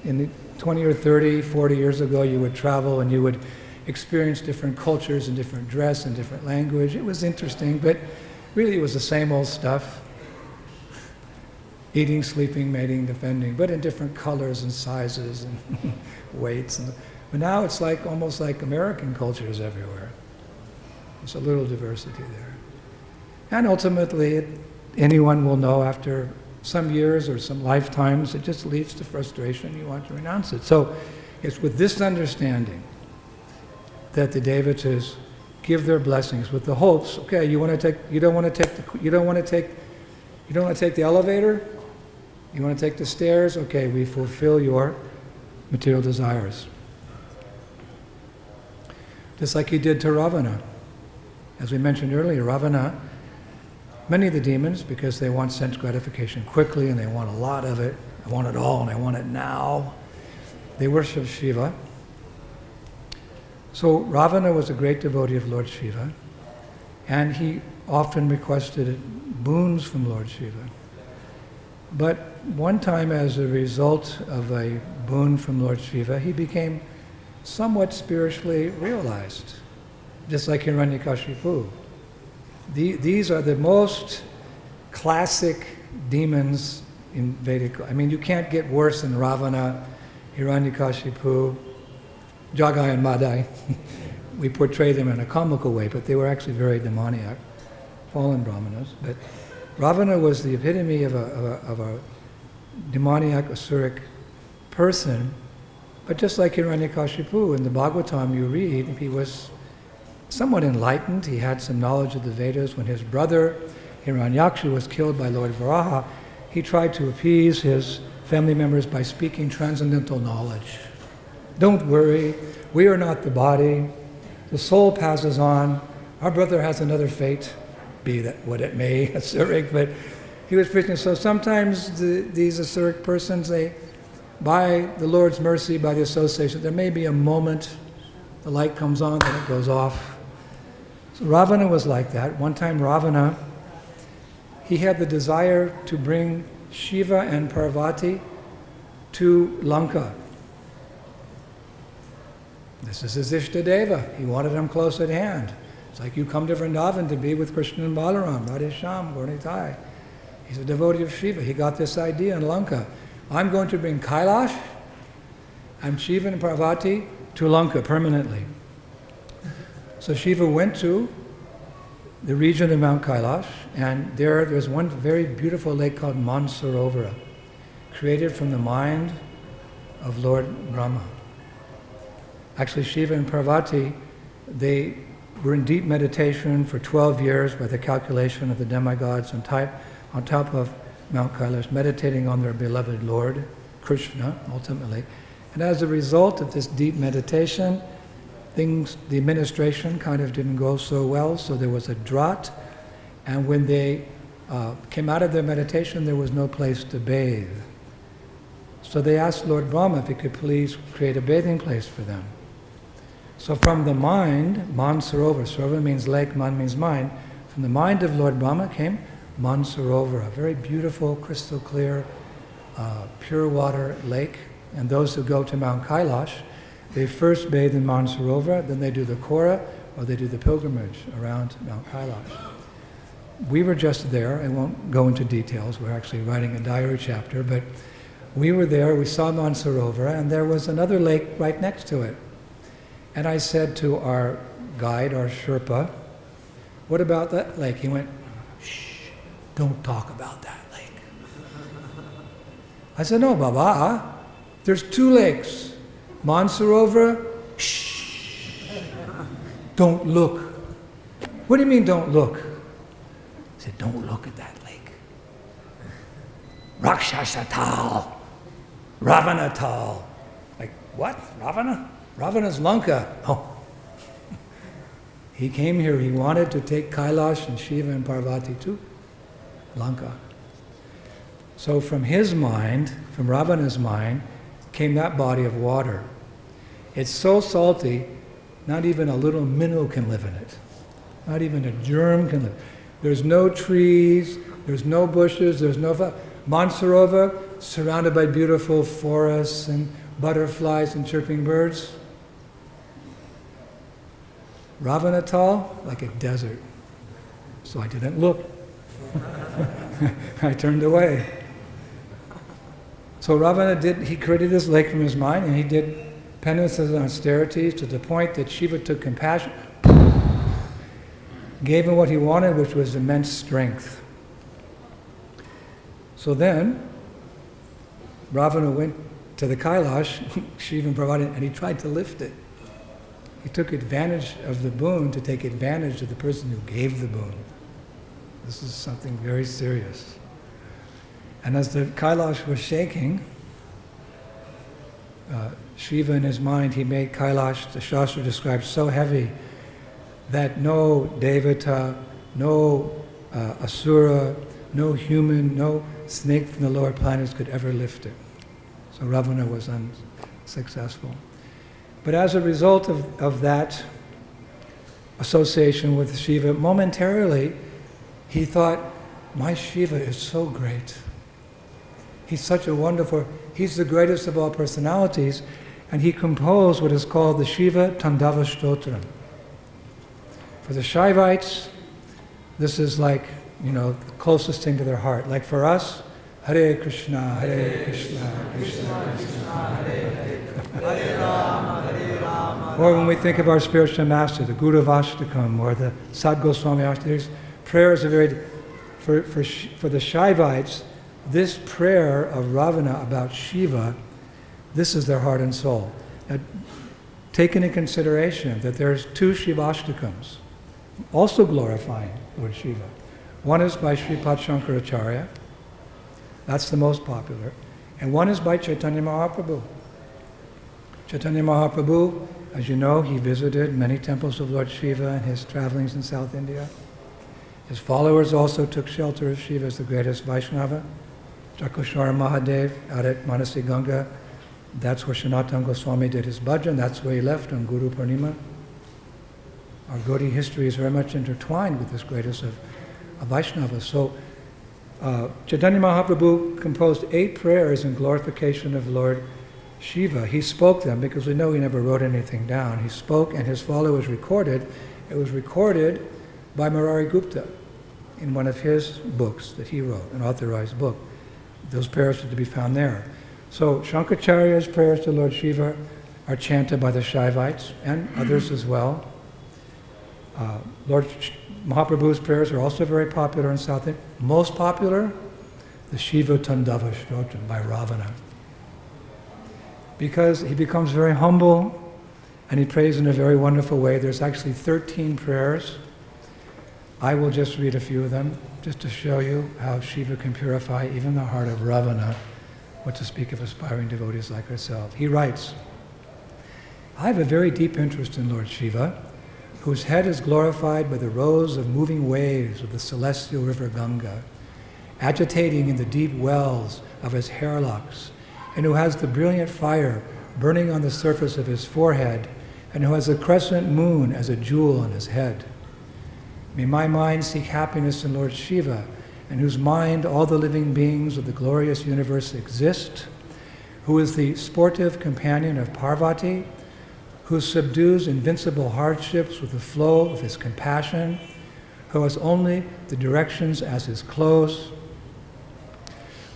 In the 20 or 30, 40 years ago, you would travel and you would experience different cultures and different dress and different language. It was interesting, but really it was the same old stuff. Eating, sleeping, mating, defending, but in different colors and sizes and weights. But now it's almost like American cultures everywhere. There's a little diversity there. And ultimately, anyone will know after some years or some lifetimes, it just leads to frustration. You want to renounce it. So it's with this understanding that the devatas give their blessings with the hopes. Okay, you don't want to take the elevator. You want to take the stairs? Okay, we fulfill your material desires. Just like he did to Ravana. As we mentioned earlier, Ravana, many of the demons, because they want sense gratification quickly and they want a lot of it, I want it all and I want it now, they worship Shiva. So Ravana was a great devotee of Lord Shiva, and he often requested boons from Lord Shiva. But one time, as a result of a boon from Lord Shiva, he became somewhat spiritually realized, just like Hiranyakashipu. These are the most classic demons in Vedic. I mean, you can't get worse than Ravana, Hiranyakashipu, Jagai and Madai. We portray them in a comical way, but they were actually very demoniac, fallen brahmanas. But Ravana was the epitome of a demoniac, asuric person. But just like Hiranyakashipu, in the Bhagavatam you read, he was somewhat enlightened. He had some knowledge of the Vedas. When his brother Hiranyaksha was killed by Lord Varaha, he tried to appease his family members by speaking transcendental knowledge. Don't worry, we are not the body. The soul passes on. Our brother has another fate, be that what it may, asuric, but he was preaching. So sometimes these asuric persons, by the Lord's mercy, by the association, there may be a moment, the light comes on, then it goes off. So Ravana was like that. One time Ravana, he had the desire to bring Shiva and Pārvatī to Lanka. This is his Ishtadeva. He wanted him close at hand. It's like you come to Vrindavan to be with Krishna and Balaram, Radhesham, Gaurnitai. He's a devotee of Shiva. He got this idea in Lanka. I'm going to bring Kailash and Shiva and Pārvatī to Lanka permanently. So Shiva went to the region of Mount Kailash, and there's one very beautiful lake called Mansarovara, created from the mind of Lord Brahma. Actually, Shiva and Pārvatī, they were in deep meditation for 12 years by the calculation of the demigods on top of Mount Kailash, meditating on their beloved Lord, Krishna, ultimately. And as a result of this deep meditation, the administration kind of didn't go so well, so there was a drought, and when they came out of their meditation, there was no place to bathe. So they asked Lord Brahma if he could please create a bathing place for them. So from the mind, Mansarovara, Sarovara means lake, Man means mind, from the mind of Lord Brahma came Mansarovara, a very beautiful, crystal clear, pure water lake. And those who go to Mount Kailash, they first bathe in Mansarovara, then they do the Kora, or they do the pilgrimage around Mount Kailash. We were just there. I won't go into details. We're actually writing a diary chapter, but we were there. We saw Mansarovara, and there was another lake right next to it. And I said to our guide, our Sherpa, "What about that lake?" He went, "Shh, don't talk about that lake." I said, "No, Baba, there's two lakes. Mansarovara, shh, don't look." "What do you mean, don't look?" I said, "Don't look at that lake. Rakshasa Tal, Ravana Tal." Like, what? Ravana? Ravana's Lanka. Oh. He came here, he wanted to take Kailash and Shiva and Pārvatī to Lanka. So from his mind, from Ravana's mind, came that body of water. It's so salty, not even a little minnow can live in it. Not even a germ can live. There's no trees, there's no bushes, there's no... Mansarovar, surrounded by beautiful forests and butterflies and chirping birds. Ravanatal, like a desert. So I didn't look. I turned away. So Ravana he created this lake from his mind, and he did penances and austerities to the point that Shiva took compassion, gave him what he wanted, which was immense strength. So then, Ravana went to the Kailash, Shiva and Parvati, and he tried to lift it. He took advantage of the boon to take advantage of the person who gave the boon. This is something very serious. And as the Kailash was shaking, Shiva in his mind, he made Kailash, the Shastra describes, so heavy that no Devata, no Asura, no human, no snake from the lower planets could ever lift it. So Ravana was unsuccessful. But as a result of that association with Shiva, momentarily he thought, my Shiva is so great. He's such a wonderful, he's the greatest of all personalities, and he composed what is called the Shiva Tandava Stotram. For the Shaivites, this is like, the closest thing to their heart. Like for us, Hare Krishna, Krishna Krishna, Hare Rama, or when we think of our spiritual master, the Guru Vastakam, or the Sad Goswami Ashtaris, prayers are very, for the Shaivites, this prayer of Ravana about Shiva, this is their heart and soul. Now, take into consideration that there's two Shivashtakams, also glorifying Lord Shiva. One is by Sripad Shankaracharya, that's the most popular, and one is by Chaitanya Mahaprabhu. Chaitanya Mahaprabhu, as you know, he visited many temples of Lord Shiva in his travelings in South India. His followers also took shelter of Shiva as the greatest Vaishnava. Chakoshwara Mahadev out at Manasi Ganga, that's where Sanatana Goswami did his bhajan, that's where he left on Guru Purnima. Our Gaudiya history is very much intertwined with this greatest of Vaishnavas. So Chaitanya Mahaprabhu composed 8 prayers in glorification of Lord Shiva. He spoke them because we know he never wrote anything down. He spoke and his followers recorded. It was recorded by Murari Gupta in one of his books that he wrote, an authorized book. Those prayers are to be found there. So Shankaracharya's prayers to Lord Shiva are chanted by the Shaivites and others as well. Lord Mahaprabhu's prayers are also very popular in South India. Most popular, the Shiva Tandava Stotram by Ravana. Because he becomes very humble and he prays in a very wonderful way. There's actually 13 prayers. I will just read a few of them, just to show you how Shiva can purify even the heart of Ravana, what to speak of aspiring devotees like ourselves. He writes, I have a very deep interest in Lord Shiva, whose head is glorified by the rows of moving waves of the celestial river Ganga, agitating in the deep wells of his hairlocks, and who has the brilliant fire burning on the surface of his forehead, and who has a crescent moon as a jewel on his head. May my mind seek happiness in Lord Shiva, in whose mind all the living beings of the glorious universe exist, who is the sportive companion of Pārvatī, who subdues invincible hardships with the flow of his compassion, who has only the directions as his clothes.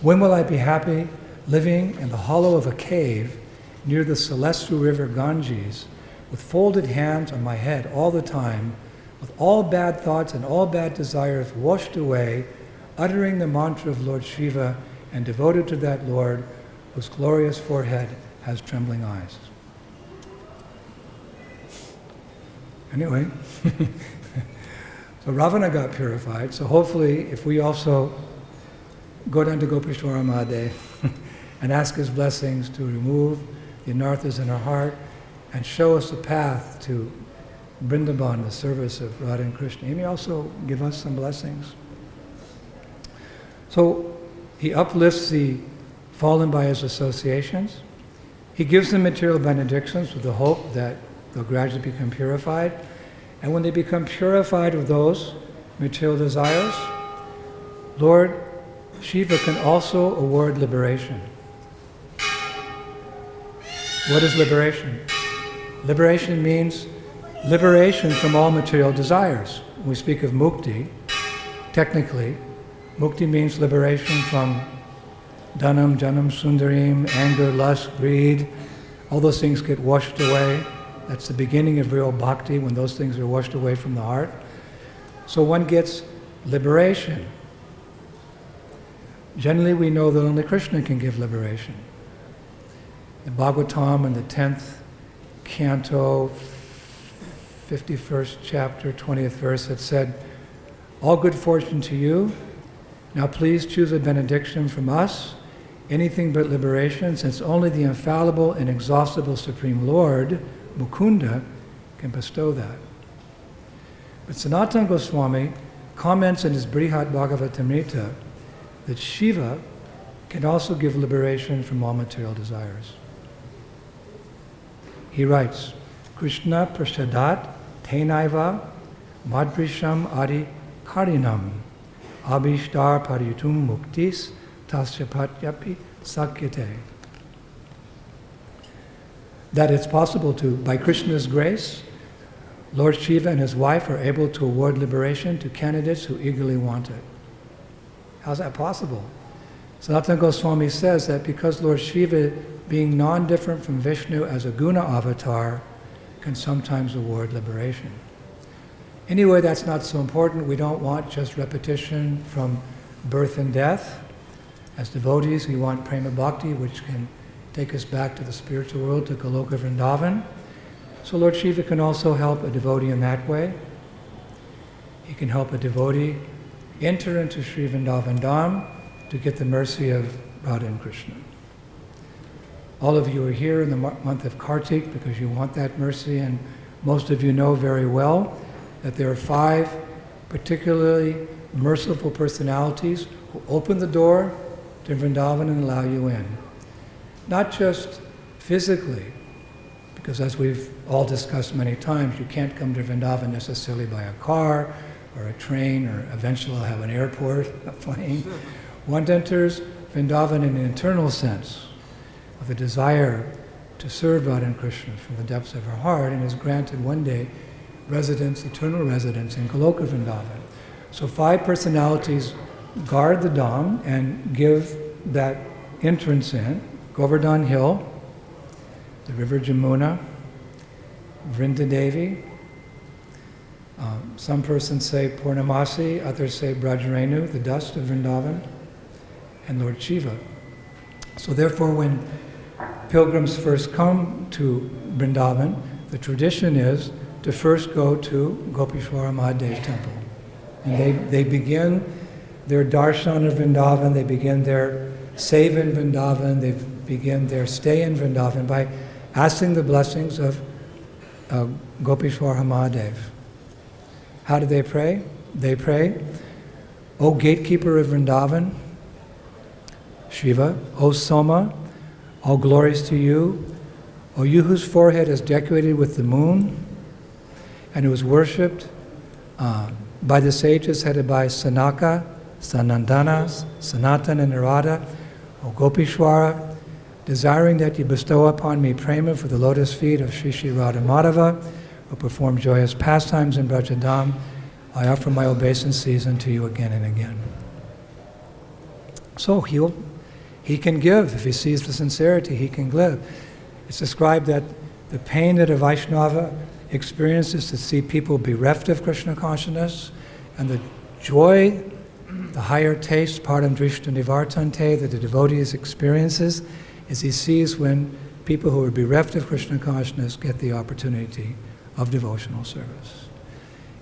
When will I be happy living in the hollow of a cave near the celestial river Ganges, with folded hands on my head all the time, with all bad thoughts and all bad desires washed away, uttering the mantra of Lord Shiva and devoted to that Lord whose glorious forehead has trembling eyes. Anyway, so Ravana got purified, so hopefully if we also go down to Gopeshwara Mahadev and ask his blessings to remove the anarthas in our heart and show us a path to Vrindavan, the service of Radha and Krishna. He may also give us some blessings. So he uplifts the fallen by his associations. He gives them material benedictions with the hope that they'll gradually become purified. And when they become purified of those, material desires, Lord Shiva can also award liberation. What is liberation? Liberation means liberation from all material desires. When we speak of mukti, technically, mukti means liberation from dhanam, janam, sundarim, anger, lust, greed. All those things get washed away. That's the beginning of real bhakti, when those things are washed away from the heart. So one gets liberation. Generally, we know that only Krishna can give liberation. The Bhagavatam in the 10th canto, 51st chapter, 20th verse, it said, "All good fortune to you. Now please choose a benediction from us, anything but liberation, since only the infallible and inexhaustible Supreme Lord, Mukunda, can bestow that." But Sanatana Goswami comments in his Brihat Bhagavatamrita that Shiva can also give liberation from all material desires. He writes, "Krishna prasadat tenaiva madrisham adi karinam abhishtar pariyutum muktis tasyapatyapi sakyate." That it's possible to, by Krishna's grace, Lord Shiva and his wife are able to award liberation to candidates who eagerly want it. How's that possible? Sanatana Goswami says that because Lord Shiva, being non-different from Vishnu as a guna avatar, can sometimes award liberation. Anyway, that's not so important. We don't want just repetition from birth and death. As devotees, we want prema bhakti, which can take us back to the spiritual world, to Goloka Vrindavan. So Lord Shiva can also help a devotee in that way. He can help a devotee enter into Sri Vrindavan Dham to get the mercy of Radha and Krishna. All of you are here in the month of Kartik because you want that mercy, and most of you know very well that there are 5 particularly merciful personalities who open the door to Vrindavan and allow you in. Not just physically, because as we've all discussed many times, you can't come to Vrindavan necessarily by a car or a train, or eventually I'll have an airport, a plane. One enters Vrindavan in an internal sense of the desire to serve Radha and Krishna from the depths of her heart, and is granted one day residence, eternal residence in Goloka Vrindavan. So 5 personalities guard the Dham and give that entrance in: Govardhan Hill, the river Jamuna, Vrindadevi, some persons say Purnamasi, others say Brajrenu, the dust of Vrindavan, and Lord Shiva. So therefore, when pilgrims first come to Vrindavan, the tradition is to first go to Gopishwara Mahadev temple. And they begin their darshan of Vrindavan, they begin their seva in Vrindavan, they begin their stay in Vrindavan by asking the blessings of Gopishwara Mahadev. How do they pray? They pray, "O gatekeeper of Vrindavan, Shiva, O Soma, all glories to you, O you whose forehead is decorated with the moon, and who is worshipped by the sages headed by Sanaka, Sanandana, Sanatana, and Narada, O Gopishwara, desiring that you bestow upon me prema for the lotus feet of Shri Shri Radha Madhava, who perform joyous pastimes in Brajadam, I offer my obeisance unto you again and again." So he can give. If he sees the sincerity, he can give. It's described that the pain that a Vaishnava experiences to see people bereft of Krishna consciousness, and the joy, the higher taste, param drishta nivartante, that the devotees experiences, is he sees when people who are bereft of Krishna consciousness get the opportunity of devotional service.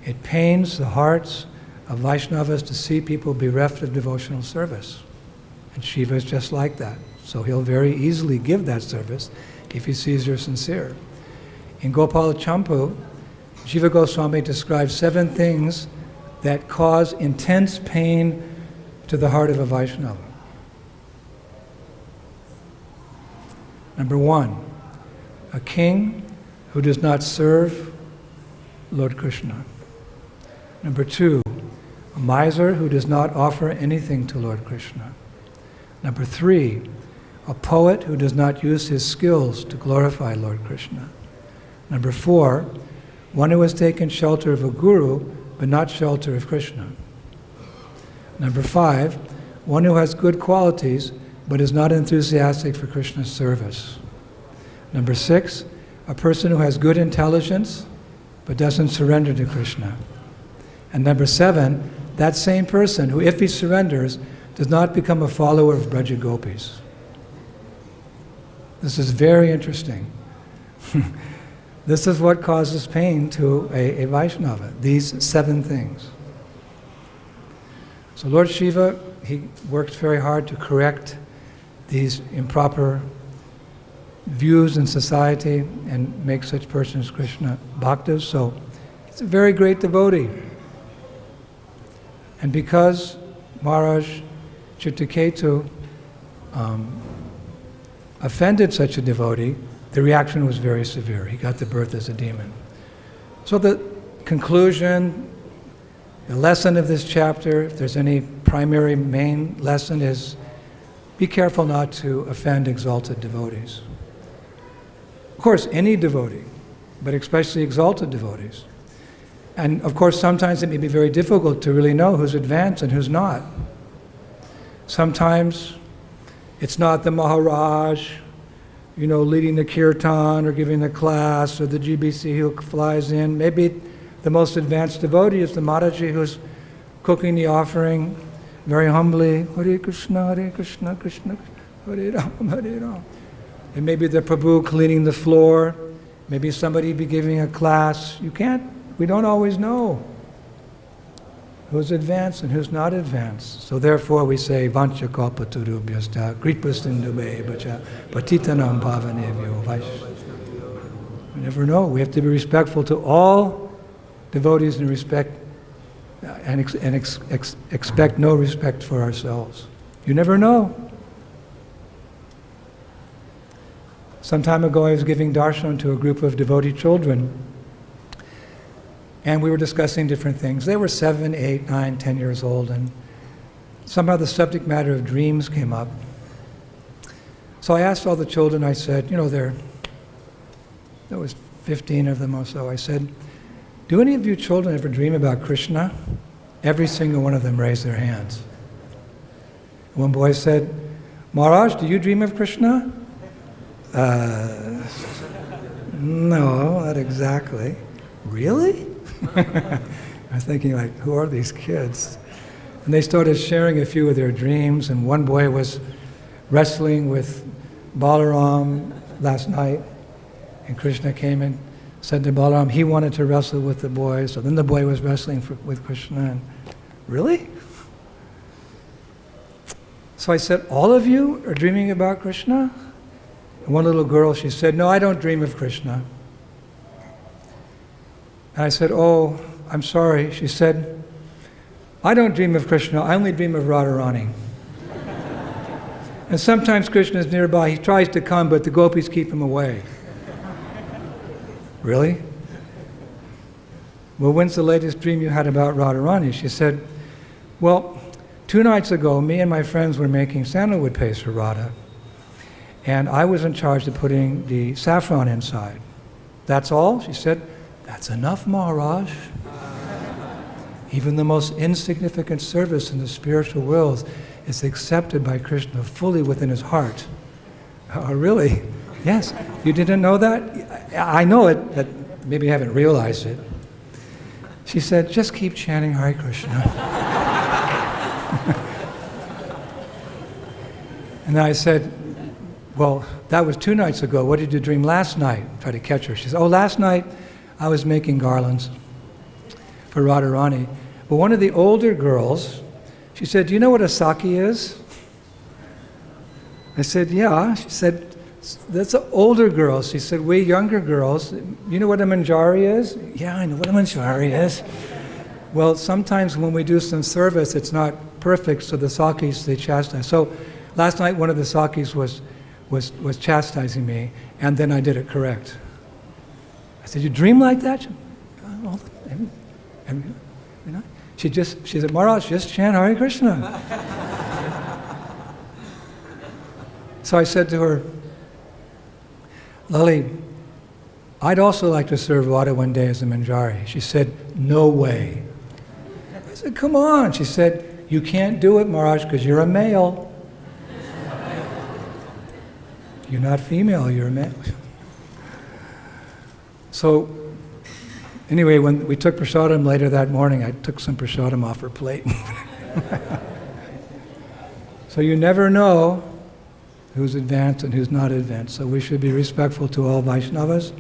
It pains the hearts of Vaishnavas to see people bereft of devotional service. And Shiva is just like that. So he'll very easily give that service if he sees you're sincere. In Gopala Champu, Jiva Goswami describes 7 things that cause intense pain to the heart of a Vaishnava. Number 1, a king who does not serve Lord Krishna. Number 2, A miser who does not offer anything to Lord Krishna. Number 3, a poet who does not use his skills to glorify Lord Krishna. Number 4, one who has taken shelter of a guru, but not shelter of Krishna. Number 5, one who has good qualities, but is not enthusiastic for Krishna's service. Number 6, a person who has good intelligence, but doesn't surrender to Krishna. And number 7, that same person who, if he surrenders, does not become a follower of Braja Gopis. This is very interesting. This is what causes pain to a Vaishnava, these 7 things. So Lord Shiva, he works very hard to correct these improper views in society and make such persons Krishna bhaktas. So he's a very great devotee. And because Maharaj Chitraketu offended such a devotee, the reaction was very severe. He got the birth as a demon. So the conclusion, the lesson of this chapter, if there's any primary main lesson, is be careful not to offend exalted devotees. Of course, any devotee, but especially exalted devotees. And of course, sometimes it may be very difficult to really know who's advanced and who's not. Sometimes it's not the Maharaj, leading the kirtan or giving the class, or the GBC who flies in. Maybe the most advanced devotee is the Mataji who's cooking the offering very humbly. Hare Krishna, Krishna Krishna, Hare Ram, Hare Ram. And maybe the Prabhu cleaning the floor. Maybe somebody be giving a class. We don't always know who's advanced and who's not advanced. So therefore we say, Vancha kalpatarubhyasta, kripasindubheva patitanam pavanebhyo vaishnava. We never know. We have to be respectful to all devotees and expect no respect for ourselves. You never know. Some time ago I was giving darshan to a group of devotee children, and we were discussing different things. They were 7, 8, 9, 10 years old, and somehow the subject matter of dreams came up. So I asked all the children, I said, there was 15 of them or so. I said, do any of you children ever dream about Krishna? Every single one of them raised their hands. One boy said, Maharaj, do you dream of Krishna? No, not exactly. Really? I was thinking, who are these kids? And they started sharing a few of their dreams, and one boy was wrestling with Balaram last night, and Krishna came and said to Balaram he wanted to wrestle with the boy, so then the boy was wrestling with Krishna, and really? So I said, all of you are dreaming about Krishna? And one little girl, she said, no, I don't dream of Krishna. And I said, oh, I'm sorry. She said, I don't dream of Krishna, I only dream of Radharani. And sometimes Krishna is nearby, he tries to come, but the gopis keep him away. Really? Well, when's the latest dream you had about Radharani? She said, well, 2 nights ago, me and my friends were making sandalwood paste for Radha, and I was in charge of putting the saffron inside. That's all? She said, that's enough, Maharaj. Even the most insignificant service in the spiritual world is accepted by Krishna fully within his heart. Oh, really? Yes. You didn't know that? I know it, but maybe you haven't realized it. She said, just keep chanting Hare Krishna. And then I said, well, that was 2 nights ago. What did you dream last night? Try to catch her. She said, oh, last night I was making garlands for Radharani. But one of the older girls, she said, do you know what a saki is? I said, yeah. She said, that's an older girl. She said, we younger girls, you know what a manjari is? Yeah, I know what a manjari is. Well, sometimes when we do some service, it's not perfect, so the sakis, they chastise. So last night one of the sakis was chastising me, and then I did it correct. I said, you dream like that? Every night? She said, Maharaj, just chant Hare Krishna. So I said to her, Lali, I'd also like to serve Radha one day as a manjari. She said, no way. I said, come on. She said, you can't do it, Maharaj, because you're a male. You're not female, you're a male. So, anyway, when we took prasadam later that morning, I took some prasadam off her plate. So you never know who's advanced and who's not advanced. So we should be respectful to all Vaishnavas.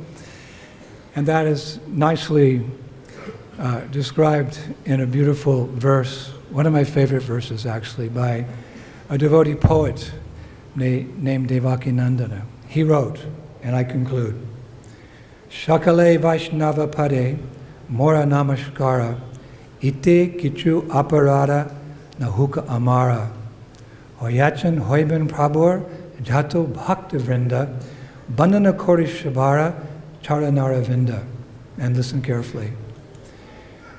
And that is nicely described in a beautiful verse, one of my favorite verses actually, by a devotee poet named Devakinandana. He wrote, and I conclude, Shakale Vaishnava Pade Mora Namaskara Ite Kichu Aparada Nahuka Amara Hoyachan Hoiben Prabhur Jato Bhakta Vrinda Bandana Kori Shabara Charanara Vinda. And listen carefully.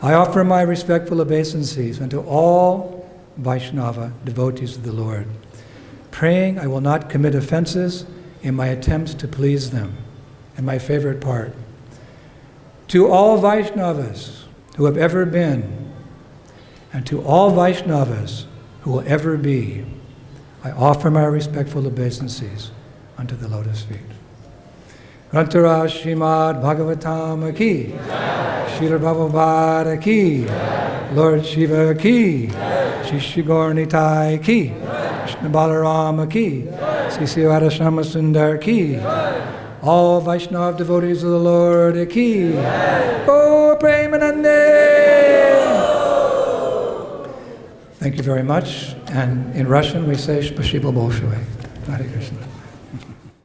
I offer my respectful obeisances unto all Vaishnava devotees of the Lord, praying I will not commit offenses in my attempts to please them. And my favorite part, to all Vaishnavas who have ever been, and to all Vaishnavas who will ever be, I offer my respectful obeisances unto the lotus feet. Grantara Srimad Bhagavatam ki, Srila Prabhupada ki, Lord Shiva ki, Shri Gaur Nitai ki, Krishna Balarama ki, Sri Radha Shama Sundar ki, all Vaishnava devotees of the Lord ki, Gaur Premanande. Thank you very much. And in Russian we say Spasibo Bolshoi. Hare Krishna.